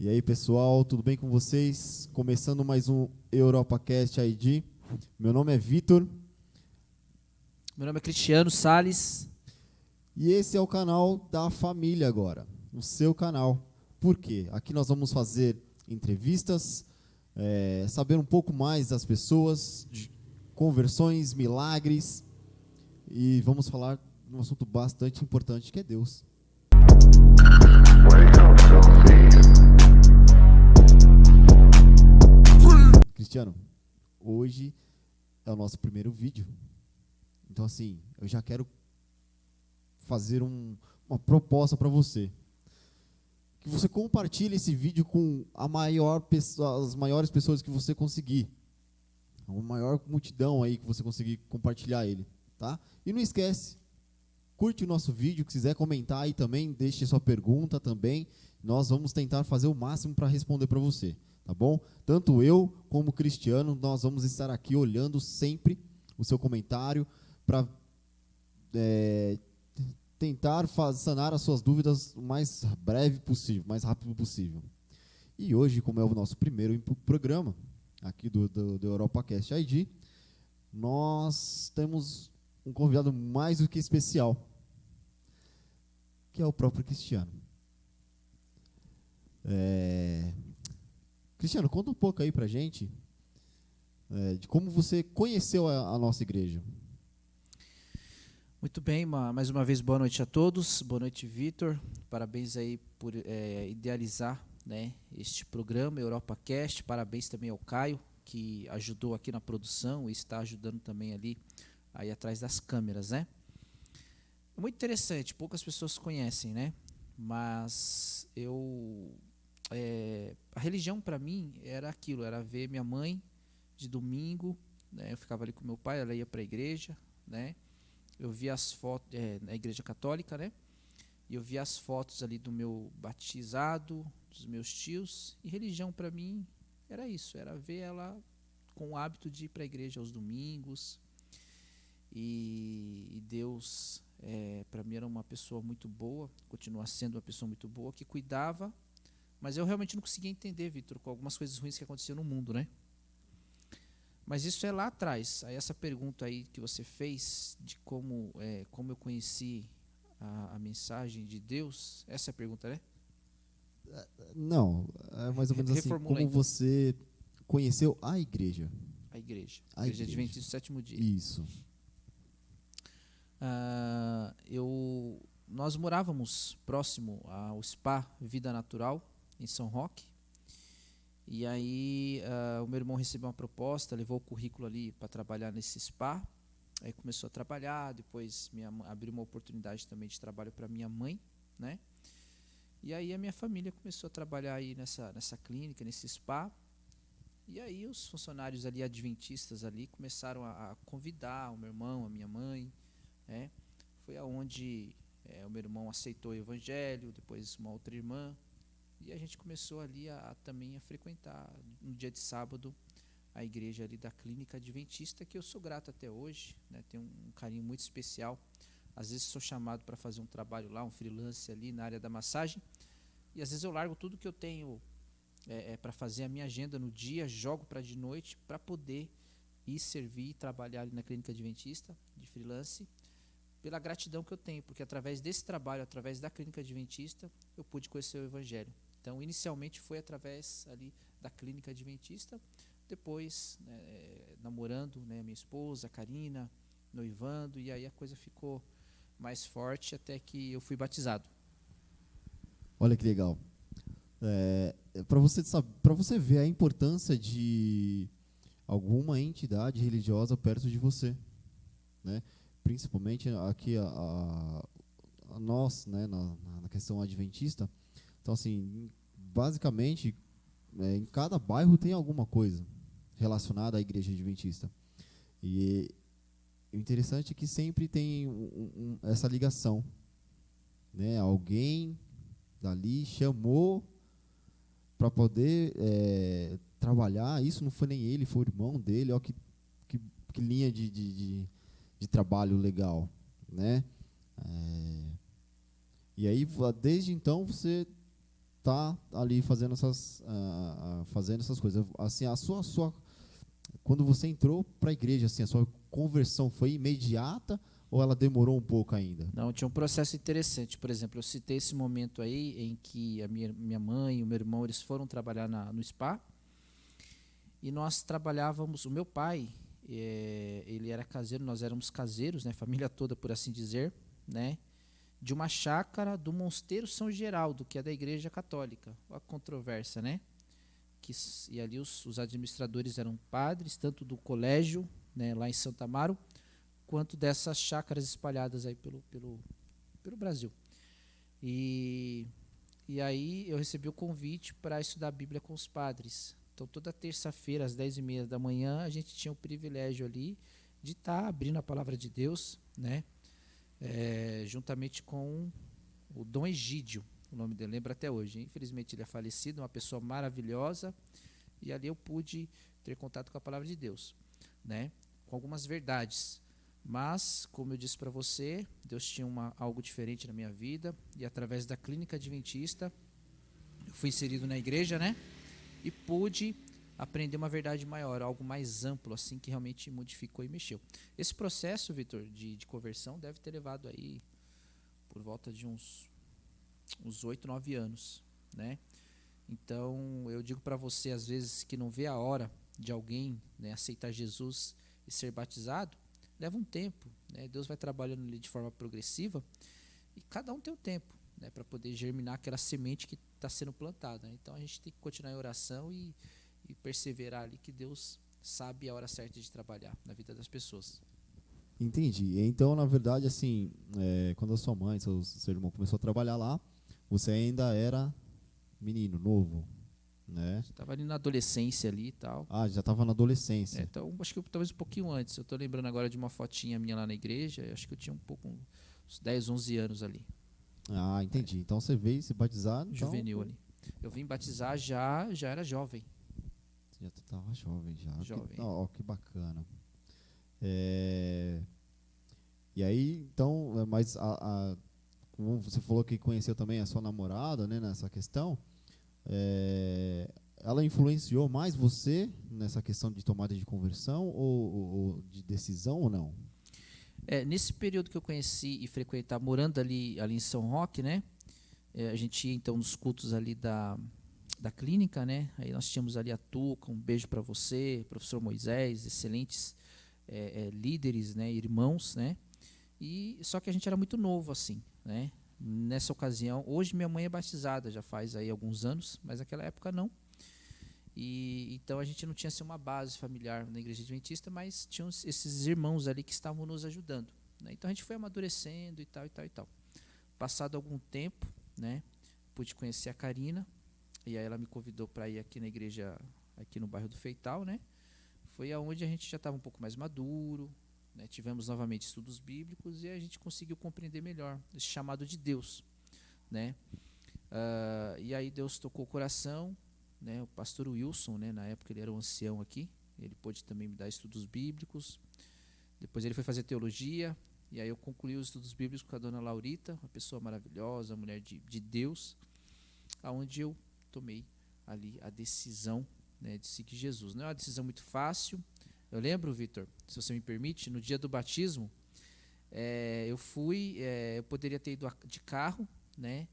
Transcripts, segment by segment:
E aí, pessoal, tudo bem com vocês? Começando mais um EuropaCast ID. Meu nome é Vitor. Meu nome é Cristiano Salles. E esse é o canal da família agora, o seu canal. Por quê? Aqui nós vamos fazer entrevistas, saber um pouco mais das pessoas, de conversões, milagres, e vamos falar de um assunto bastante importante que é Deus. Cristiano, hoje é o nosso primeiro vídeo. Então, assim, eu já quero fazer uma proposta para você. Que você compartilhe esse vídeo com as maiores pessoas que você conseguir. A maior multidão aí que você conseguir compartilhar ele, tá? E não esquece, curte o nosso vídeo, se quiser comentar aí também, deixe sua pergunta também. Nós vamos tentar fazer o máximo para responder para você, tá bom? Tanto eu como o Cristiano, nós vamos estar aqui olhando sempre o seu comentário para tentar sanar as suas dúvidas o mais breve possível, mais rápido possível. E hoje, como é o nosso primeiro programa aqui do EuropaCast ID, nós temos um convidado mais do que especial, que é o próprio Cristiano. Cristiano, conta um pouco aí pra gente de como você conheceu a nossa igreja. Muito bem, mais uma vez boa noite a todos. Boa noite, Vitor. Parabéns aí por idealizar, né, este programa EuropaCast. Parabéns também ao Caio, que ajudou aqui na produção e está ajudando também ali aí atrás das câmeras, né? É muito interessante, poucas pessoas conhecem, né? Mas a religião para mim era aquilo, era ver minha mãe de domingo, né? Eu ficava ali com meu pai, ela ia para a igreja, né? Eu via as fotos na igreja católica, né? E eu via as fotos ali do meu batizado, dos meus tios. E religião para mim era isso, era ver ela com o hábito de ir para a igreja aos domingos. E Deus, para mim, era uma pessoa muito boa, continua sendo uma pessoa muito boa, que cuidava. Mas eu realmente não conseguia entender, Vitor, com algumas coisas ruins que aconteciam no mundo, né? Mas isso é lá atrás. Aí essa pergunta aí que você fez de como eu conheci a mensagem de Deus, essa é a pergunta, né? Não, é mais ou menos assim, Reformula como então. você conheceu a igreja? A igreja. A igreja. Adventista do Sétimo Dia. Isso. Nós morávamos próximo ao Spa Vida Natural, em São Roque. E aí o meu irmão recebeu uma proposta, levou o currículo ali para trabalhar nesse spa. Aí começou a trabalhar, depois abriu uma oportunidade também de trabalho para minha mãe, né? E aí a minha família começou a trabalhar aí nessa clínica, nesse spa. E aí os funcionários ali, adventistas ali, começaram a convidar o meu irmão, a minha mãe, né? Foi aonde o meu irmão aceitou o evangelho, depois uma outra irmã. E a gente começou ali também a frequentar, no dia de sábado, a igreja ali da Clínica Adventista, que eu sou grato até hoje, né? Tenho um carinho muito especial. Às vezes sou chamado para fazer um trabalho lá, um freelance ali na área da massagem, e às vezes eu largo tudo que eu tenho para fazer a minha agenda no dia, jogo para de noite, para poder ir servir e trabalhar ali na Clínica Adventista, de freelance, pela gratidão que eu tenho, porque através desse trabalho, através da Clínica Adventista, eu pude conhecer o evangelho. Então, inicialmente foi através ali da Clínica Adventista, depois namorando, né, minha esposa, Karina, noivando, e aí a coisa ficou mais forte até que eu fui batizado. Olha que legal. Para você ver a importância de alguma entidade religiosa perto de você, né? Principalmente aqui a nós, né, na questão adventista. Então, assim, basicamente, em cada bairro tem alguma coisa relacionada à igreja adventista. E o interessante é que sempre tem essa ligação, né? Alguém dali chamou para poder trabalhar. Isso não foi nem ele, foi o irmão dele. Olha que linha de trabalho legal, né? E aí, desde então, você tá ali fazendo essas coisas. Assim, quando você entrou para a igreja, assim, a sua conversão foi imediata ou ela demorou um pouco ainda? Não, tinha um processo interessante. Por exemplo, eu citei esse momento aí em que a minha mãe e o meu irmão eles foram trabalhar no spa e nós trabalhávamos. O meu pai, ele era caseiro, nós éramos caseiros, né, família toda, por assim dizer, né, de uma chácara do Mosteiro São Geraldo, que é da Igreja Católica. Olha a controvérsia, né? E ali os administradores eram padres, tanto do colégio, né, lá em Santa Amaro, quanto dessas chácaras espalhadas aí pelo Brasil. E aí eu recebi o convite para estudar a Bíblia com os padres. Então toda terça-feira às 10h30 da manhã a gente tinha o privilégio ali de estar abrindo a palavra de Deus, né? Juntamente com o Dom Egídio, o nome dele, lembro até hoje. Infelizmente ele é falecido, uma pessoa maravilhosa, e ali eu pude ter contato com a palavra de Deus, né? Com algumas verdades. Mas, como eu disse para você, Deus tinha algo diferente na minha vida, e através da clínica adventista, eu fui inserido na igreja, né? E pude aprender uma verdade maior, algo mais amplo, assim, que realmente modificou e mexeu. Esse processo, Vitor, de conversão deve ter levado aí por volta de uns 8, 9 anos, né? Então, eu digo para você, às vezes, que não vê a hora de alguém, né, aceitar Jesus e ser batizado, leva um tempo, né? Deus vai trabalhando ali de forma progressiva e cada um tem um tempo, né, para poder germinar aquela semente que está sendo plantada, né? Então, a gente tem que continuar em oração e perseverar ali, que Deus sabe a hora certa de trabalhar na vida das pessoas. Entendi. Então, na verdade, assim, quando a sua mãe, seu irmão começou a trabalhar lá, você ainda era menino, novo, né? Estava ali na adolescência ali e tal. Ah, já estava na adolescência. Então, acho que talvez um pouquinho antes. Eu estou lembrando agora de uma fotinha minha lá na igreja. Acho que eu tinha uns 10, 11 anos ali. Ah, entendi. Então você veio se batizar. Então, Juvenil ali. Eu vim batizar já era jovem. Você já estava jovem já. Jovem. Que bacana. E aí, então, mas como você falou que conheceu também a sua namorada, né, nessa questão, ela influenciou mais você nessa questão de tomada de conversão ou de decisão ou não? Nesse período que eu conheci e frequentava, morando ali em São Roque, né? A gente ia então nos cultos ali da clínica, né? Aí nós tínhamos ali a Tuca, um beijo para você, professor Moisés, excelentes líderes, né? Irmãos, né? E só que a gente era muito novo assim, né? Nessa ocasião, hoje minha mãe é batizada, já faz aí alguns anos, mas naquela época não. E então a gente não tinha assim, uma base familiar na igreja adventista, mas tinham esses irmãos ali que estavam nos ajudando, né? Então a gente foi amadurecendo e tal. Passado algum tempo, né, pude conhecer a Karina, e aí ela me convidou para ir aqui na igreja, aqui no bairro do Feital, né? Foi aonde a gente já estava um pouco mais maduro, né? Tivemos novamente estudos bíblicos e a gente conseguiu compreender melhor esse chamado de Deus, né? E aí Deus tocou o coração, né? O pastor Wilson, né, na época ele era um ancião aqui, ele pôde também me dar estudos bíblicos. Depois ele foi fazer teologia, e aí eu concluí os estudos bíblicos com a dona Laurita, uma pessoa maravilhosa, uma mulher de Deus, aonde eu tomei ali a decisão, né, de seguir Jesus. Não é uma decisão muito fácil. Eu lembro, Vitor, se você me permite, no dia do batismo, eu poderia ter ido de carro, né,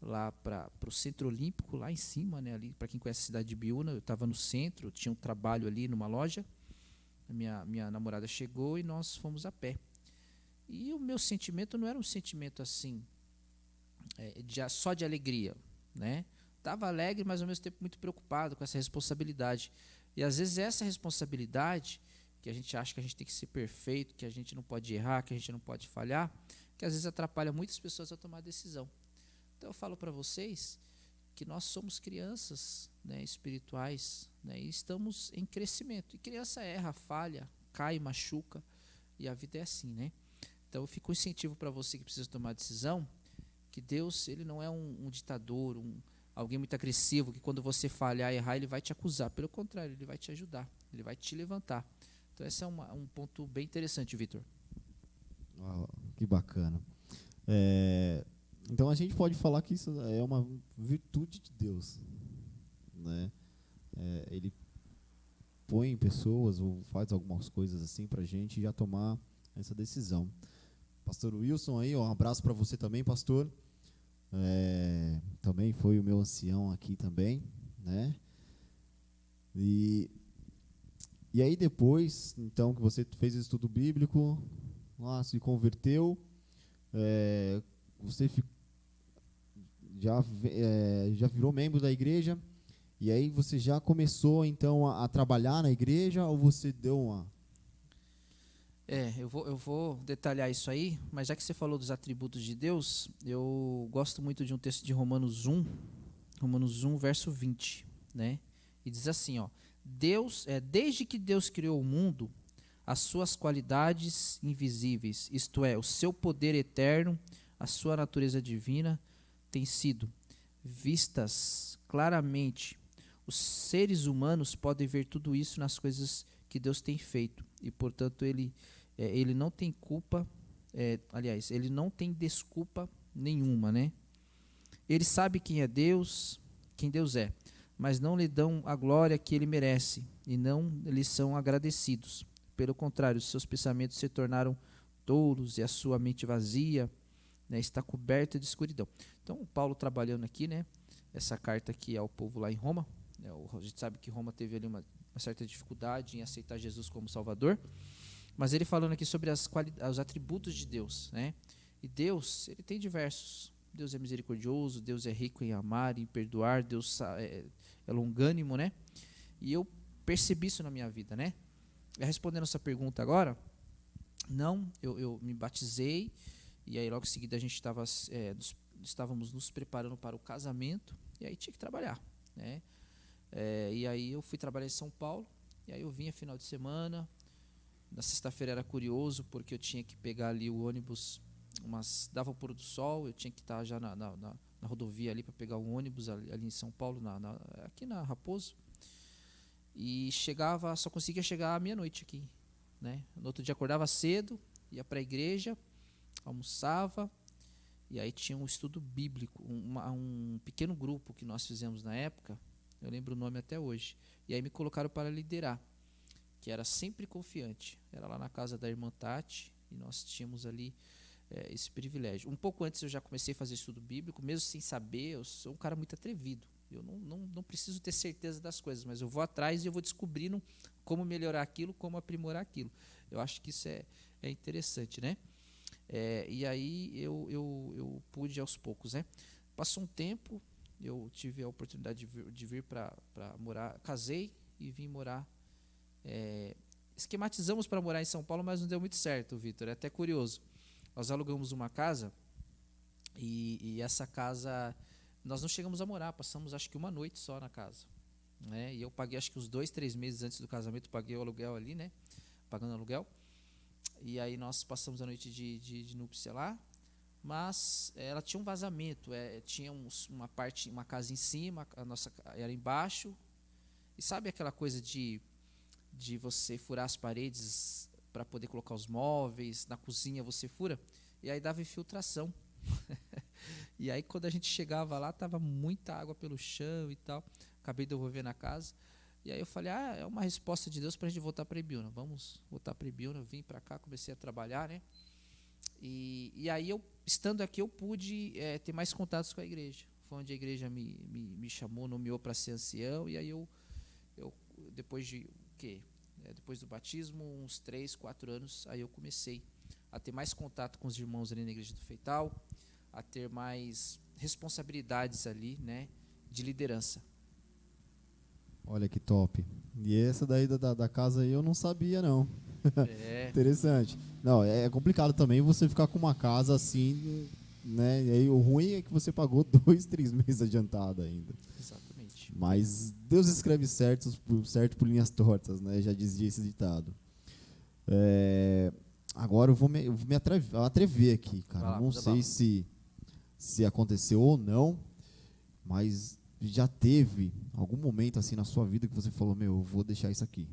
lá para o Centro Olímpico, lá em cima, né, ali, para quem conhece a cidade de Biúna, eu estava no centro, tinha um trabalho ali numa loja, a minha namorada chegou e nós fomos a pé. E o meu sentimento não era um sentimento assim, só de alegria, né? Estava alegre, mas ao mesmo tempo muito preocupado com essa responsabilidade. E às vezes essa responsabilidade, que a gente acha que a gente tem que ser perfeito, que a gente não pode errar, que a gente não pode falhar, que às vezes atrapalha muitas pessoas a tomar decisão. Então eu falo para vocês que nós somos crianças, né, espirituais, né, e estamos em crescimento. E criança erra, falha, cai, machuca, e a vida é assim, né? Então fica um incentivo para você que precisa tomar decisão, que Deus ele não é um ditador, alguém muito agressivo, que quando você falhar e errar, ele vai te acusar. Pelo contrário, ele vai te ajudar, ele vai te levantar. Então esse é um ponto bem interessante, Vitor. Que bacana. Então a gente pode falar que isso é uma virtude de Deus, né? Ele põe pessoas ou faz algumas coisas assim para a gente já tomar essa decisão. Pastor Wilson aí, um abraço para você também, pastor. Também foi o meu ancião aqui também, né? E aí depois, então, que você fez o estudo bíblico, lá se converteu, você já virou membro da igreja, e aí você já começou, então, a trabalhar na igreja, ou você deu uma... Eu vou detalhar isso aí, mas já que você falou dos atributos de Deus, eu gosto muito de um texto de Romanos 1, verso 20, né? E diz assim, ó: desde que Deus criou o mundo, as suas qualidades invisíveis, isto é, o seu poder eterno, a sua natureza divina, têm sido vistas claramente. Os seres humanos podem ver tudo isso nas coisas que Deus tem feito, e portanto ele não tem culpa, ele não tem desculpa nenhuma, né? Ele sabe quem é Deus, quem Deus é, mas não lhe dão a glória que ele merece e não lhe são agradecidos. Pelo contrário, seus pensamentos se tornaram tolos e a sua mente vazia, né, está coberta de escuridão. Então, o Paulo trabalhando aqui, né, essa carta aqui ao povo lá em Roma, né, a gente sabe que Roma teve ali uma certa dificuldade em aceitar Jesus como Salvador, mas ele falando aqui sobre os atributos de Deus, né? E Deus, ele tem diversos. Deus é misericordioso, Deus é rico em amar, em perdoar, Deus é longânimo, né? E eu percebi isso na minha vida, né? Respondendo essa pergunta agora, não, eu me batizei, e aí logo em seguida a gente estávamos nos preparando para o casamento, e aí tinha que trabalhar, né? E aí eu fui trabalhar em São Paulo, e aí eu vinha final de semana. Na sexta-feira era curioso, porque eu tinha que pegar ali o ônibus, dava o pôr do sol, eu tinha que estar já na rodovia ali para pegar o ônibus ali em São Paulo, aqui na Raposo, e só conseguia chegar à meia-noite aqui, né? No outro dia acordava cedo, ia para a igreja, almoçava, e aí tinha um estudo bíblico, um pequeno grupo que nós fizemos na época, eu lembro o nome até hoje, e aí me colocaram para liderar, que era Sempre Confiante, era lá na casa da irmã Tati, e nós tínhamos ali esse privilégio. Um pouco antes eu já comecei a fazer estudo bíblico, mesmo sem saber, eu sou um cara muito atrevido, eu não preciso ter certeza das coisas, mas eu vou atrás e eu vou descobrindo como melhorar aquilo, como aprimorar aquilo. Eu acho que isso é interessante, né? E aí eu pude aos poucos, né? Passou um tempo, eu tive a oportunidade de vir para morar, casei e vim morar. Esquematizamos para morar em São Paulo, mas não deu muito certo, Vitor. É até curioso. Nós alugamos uma casa e essa casa nós não chegamos a morar, passamos acho que uma noite só na casa, né? E eu paguei acho que uns 2, 3 meses antes do casamento, paguei o aluguel ali, né? Pagando aluguel. E aí nós passamos a noite de núpcia lá, mas ela tinha um vazamento, tinha uma casa em cima, a nossa era embaixo. E sabe aquela coisa de você furar as paredes para poder colocar os móveis, na cozinha você fura, e aí dava infiltração. E aí quando a gente chegava lá, tava muita água pelo chão e tal, acabei devolvendo a casa, e aí eu falei, é uma resposta de Deus para a gente voltar para Ibiúna, vamos voltar para Ibiúna, vim para cá, comecei a trabalhar, né? E aí estando aqui eu pude ter mais contatos com a igreja, foi onde a igreja me chamou, nomeou para ser ancião, e aí eu depois de depois do batismo, uns 3, 4 anos, aí eu comecei a ter mais contato com os irmãos ali na igreja do Feital, a ter mais responsabilidades ali, né, de liderança. Olha que top. E essa daí da casa aí eu não sabia, não. Interessante. Não, é complicado também você ficar com uma casa assim, né? E aí o ruim é que você pagou 2, 3 meses adiantado ainda. Exatamente. Mas Deus escreve certo por linhas tortas, né? Já dizia esse ditado. Agora eu vou me atrever aqui, cara. Não sei se aconteceu ou não, mas já teve algum momento assim na sua vida que você falou, eu vou deixar isso aqui.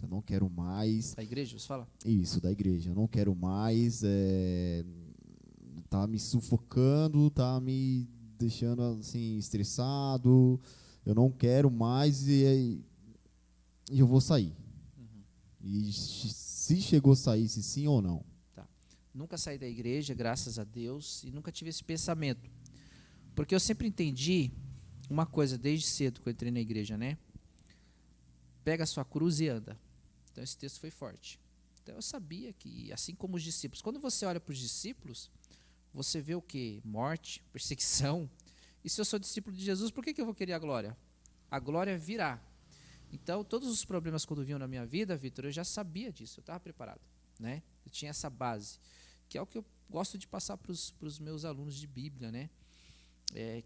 Eu não quero mais. Da igreja, você fala? Isso, da igreja. Eu não quero mais tá me sufocando, tá me deixando assim estressado, eu não quero mais e eu vou sair. Uhum. E se chegou a sair, se sim ou não. Tá. Nunca saí da igreja, graças a Deus, e nunca tive esse pensamento. Porque eu sempre entendi uma coisa desde cedo que eu entrei na igreja, né? Pega a sua cruz e anda. Então esse texto foi forte. Então eu sabia que, assim como os discípulos, quando você olha para os discípulos, você vê o quê? Morte, perseguição. E se eu sou discípulo de Jesus, por que eu vou querer a glória? A glória virá. Então, todos os problemas quando vinham na minha vida, Vitor, eu já sabia disso, eu estava preparado, né? Eu tinha essa base, que é o que eu gosto de passar para os meus alunos de Bíblia, né?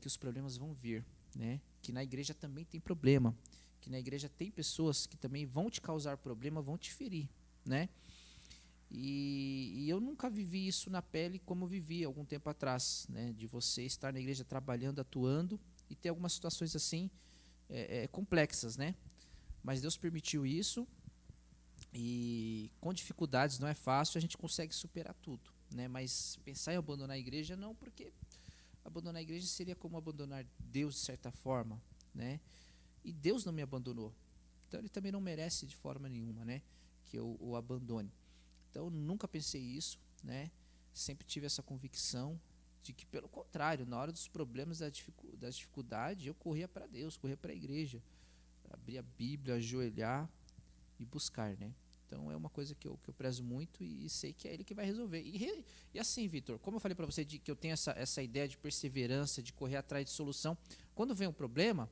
Que os problemas vão vir, né? Que na igreja também tem problema, que na igreja tem pessoas que também vão te causar problema, vão te ferir, né? E eu nunca vivi isso na pele como eu vivi algum tempo atrás, né? De você estar na igreja trabalhando, atuando e ter algumas situações assim complexas, né? Mas Deus permitiu isso e com dificuldades não é fácil, a gente consegue superar tudo, né? Mas pensar em abandonar a igreja não, porque abandonar a igreja seria como abandonar Deus de certa forma, né? E Deus não me abandonou, então Ele também não merece de forma nenhuma, né? Que eu o abandone. Então eu nunca pensei isso, né? Sempre tive essa convicção de que, pelo contrário, na hora dos problemas, das dificuldades, eu corria para Deus, corria para a igreja, abrir a Bíblia, ajoelhar e buscar, né? Então é uma coisa que eu prezo muito e sei que é Ele que vai resolver. E assim, Vitor, como eu falei para você que eu tenho essa ideia de perseverança, de correr atrás de solução, quando vem um problema,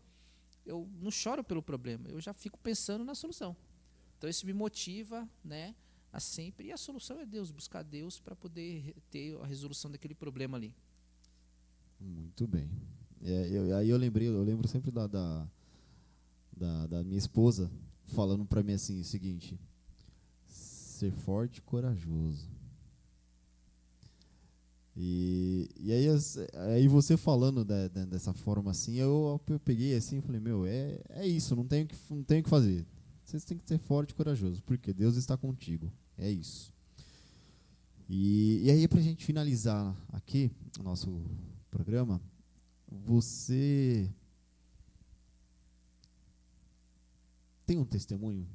eu não choro pelo problema, eu já fico pensando na solução. Então isso me motiva, né, a sempre, e a solução é Deus, buscar Deus para poder ter a resolução daquele problema ali. Muito bem. Aí eu lembro sempre da minha esposa falando para mim assim, o seguinte: ser forte e corajoso. Aí você falando dessa forma assim, eu peguei assim e falei, meu, é isso, não tenho o que fazer. Você tem que ser forte e corajoso, porque Deus está contigo. É isso. E aí, pra gente finalizar aqui o nosso programa, você tem um testemunho?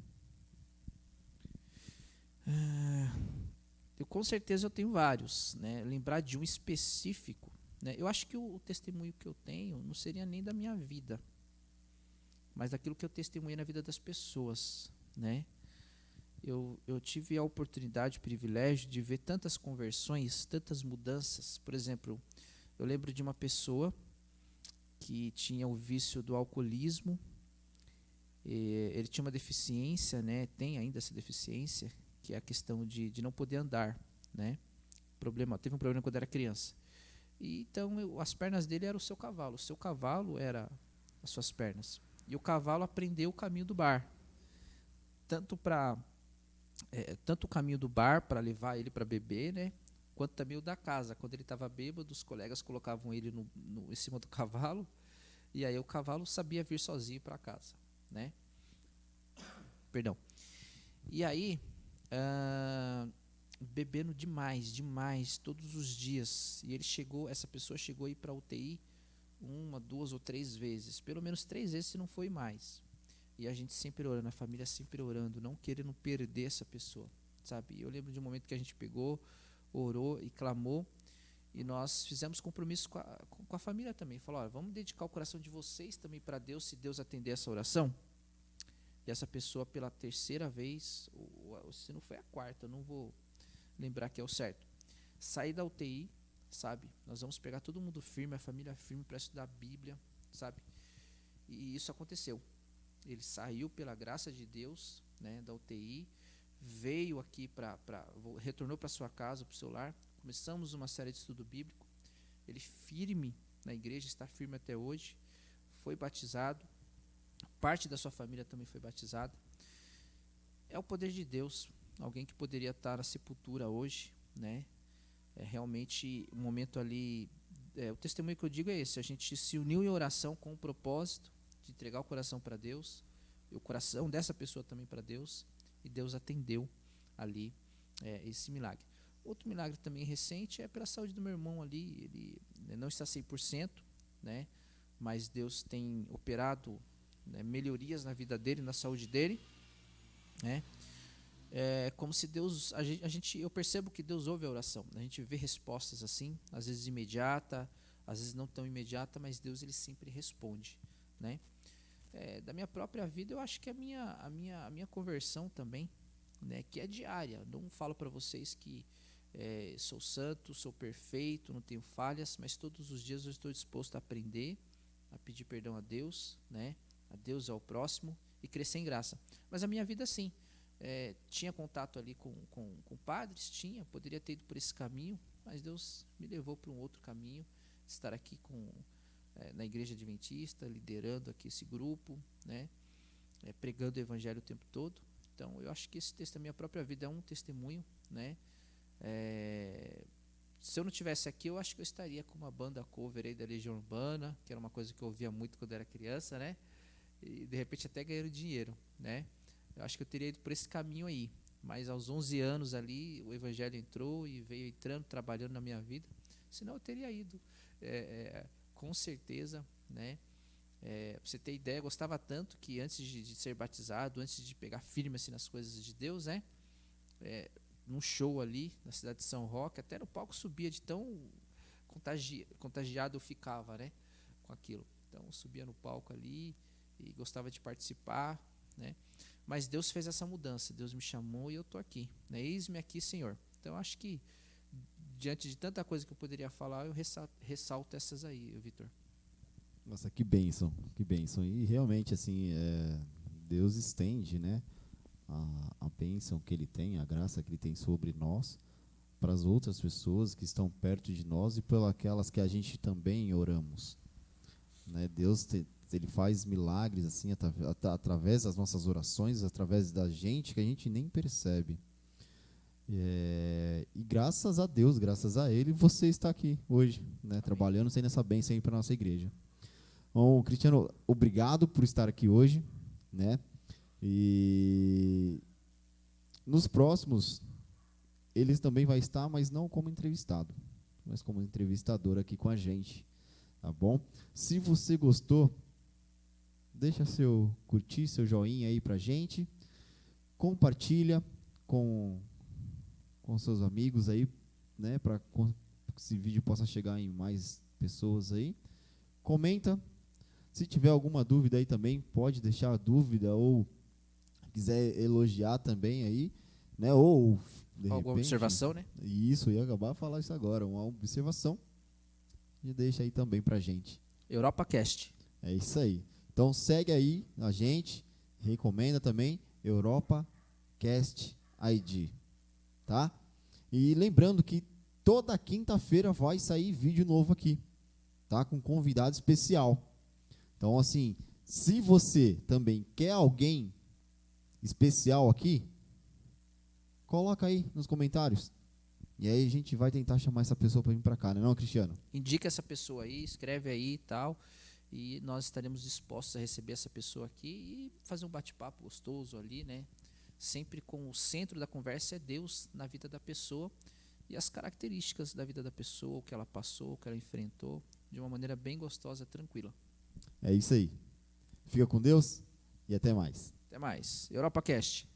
Eu com certeza eu tenho vários, né? Lembrar de um específico, né? Eu acho que o testemunho que eu tenho não seria nem da minha vida, mas daquilo que eu testemunhei na vida das pessoas, né? Eu tive a oportunidade, o privilégio de ver tantas conversões, tantas mudanças. Por exemplo, eu lembro de uma pessoa que tinha o vício do alcoolismo. Ele tinha uma deficiência, né? Tem ainda essa deficiência, que é a questão de não poder andar, né? Teve um problema quando era criança. E então as pernas dele eram o seu cavalo era as suas pernas. E o cavalo aprendeu o caminho do bar, tanto o caminho do bar para levar ele para beber, né? Quanto também o da casa. Quando ele estava bêbado, os colegas colocavam ele em cima do cavalo, e aí o cavalo sabia vir sozinho para casa, né? Perdão. E aí, bebendo demais, todos os dias. E essa pessoa chegou a ir para a UTI 1, 2 ou 3 vezes, pelo menos 3 vezes, se não foi mais. E a gente sempre orando, a família sempre orando, não querendo perder essa pessoa, sabe? E eu lembro de um momento que a gente pegou, orou e clamou, e nós fizemos compromisso com a família também. Falou, olha, vamos dedicar o coração de vocês também para Deus, se Deus atender essa oração. E essa pessoa, pela terceira vez, ou se não foi a quarta, eu não vou lembrar que é o certo, sair da UTI, sabe? Nós vamos pegar todo mundo firme, a família firme, para estudar a Bíblia, sabe? E isso aconteceu. Ele saiu pela graça de Deus, né, da UTI, veio aqui retornou para sua casa, para o seu lar. Começamos uma série de estudo bíblico. Ele firme na igreja, está firme até hoje. Foi batizado. Parte da sua família também foi batizada. É o poder de Deus. Alguém que poderia estar na sepultura hoje, né? É realmente um momento ali. O testemunho que eu digo é esse: a gente se uniu em oração com o propósito de entregar o coração para Deus, e o coração dessa pessoa também para Deus, e Deus atendeu ali esse milagre. Outro milagre também recente é pela saúde do meu irmão ali. Ele não está 100%, né? Mas Deus tem operado, né, melhorias na vida dele, na saúde dele, né? É como se Deus, eu percebo que Deus ouve a oração. A gente vê respostas assim, às vezes imediata, às vezes não tão imediata, mas Deus ele sempre responde, né? Da minha própria vida, eu acho que a minha conversão também, né, que é diária. Não falo para vocês que sou santo, sou perfeito, não tenho falhas, mas todos os dias eu estou disposto a aprender, a pedir perdão a Deus, né, a Deus, ao próximo, e crescer em graça. Mas a minha vida, sim, tinha contato ali com padres, poderia ter ido por esse caminho, mas Deus me levou para um outro caminho, estar aqui na igreja adventista, liderando aqui esse grupo, né, pregando o evangelho o tempo todo. Então eu acho que esse texto da minha própria vida é um testemunho, né? Se eu não tivesse aqui, eu acho que eu estaria com uma banda cover aí da Legião Urbana, que era uma coisa que eu ouvia muito quando era criança, né? E de repente até ganhando dinheiro, né? Eu acho que eu teria ido por esse caminho aí, mas aos 11 anos ali o evangelho entrou e veio entrando, trabalhando na minha vida. Senão eu teria ido, com certeza, né? Pra você ter ideia, eu gostava tanto que antes de ser batizado, antes de pegar firme assim nas coisas de Deus, né? Num show ali na cidade de São Roque, até no palco subia de tão contagiado eu ficava, né? Com aquilo. Então eu subia no palco ali e gostava de participar, né? Mas Deus fez essa mudança, Deus me chamou e eu estou aqui, né? Eis-me aqui, Senhor. Então acho que diante de tanta coisa que eu poderia falar, eu ressalto essas aí, Vitor. Nossa, que bênção, que bênção. E realmente, assim, Deus estende, né, a bênção que Ele tem, a graça que Ele tem sobre nós, para as outras pessoas que estão perto de nós e pelas aquelas que a gente também oramos, né? Deus Ele faz milagres assim através das nossas orações, através da gente que a gente nem percebe. E graças a Deus, graças a Ele, você está aqui hoje, né, trabalhando, sendo essa bênção aí para a nossa igreja. Bom, Cristiano, obrigado por estar aqui hoje, né? E nos próximos, eles também vai estar, mas não como entrevistado, mas como entrevistador aqui com a gente, tá bom? Se você gostou, deixa seu curtir, seu joinha aí pra gente, compartilha com seus amigos aí, né? Para que esse vídeo possa chegar em mais pessoas aí. Comenta. Se tiver alguma dúvida aí também, pode deixar a dúvida ou quiser elogiar também aí, né? Ou de Alguma repente, observação, né? Isso, ia acabar de falar isso agora, uma observação. E deixa aí também pra gente. EuropaCast. É isso aí. Então segue aí a gente, recomenda também EuropaCast ID, tá? E lembrando que toda quinta-feira vai sair vídeo novo aqui, tá? Com convidado especial. Então, assim, se você também quer alguém especial aqui, coloca aí nos comentários. E aí a gente vai tentar chamar essa pessoa para vir para cá, não é, Cristiano? Indica essa pessoa aí, escreve aí e tal, e nós estaremos dispostos a receber essa pessoa aqui e fazer um bate-papo gostoso ali, né? Sempre com o centro da conversa é Deus na vida da pessoa e as características da vida da pessoa, o que ela passou, o que ela enfrentou, de uma maneira bem gostosa, tranquila. É isso aí. Fica com Deus e até mais. Até mais. EuropaCast.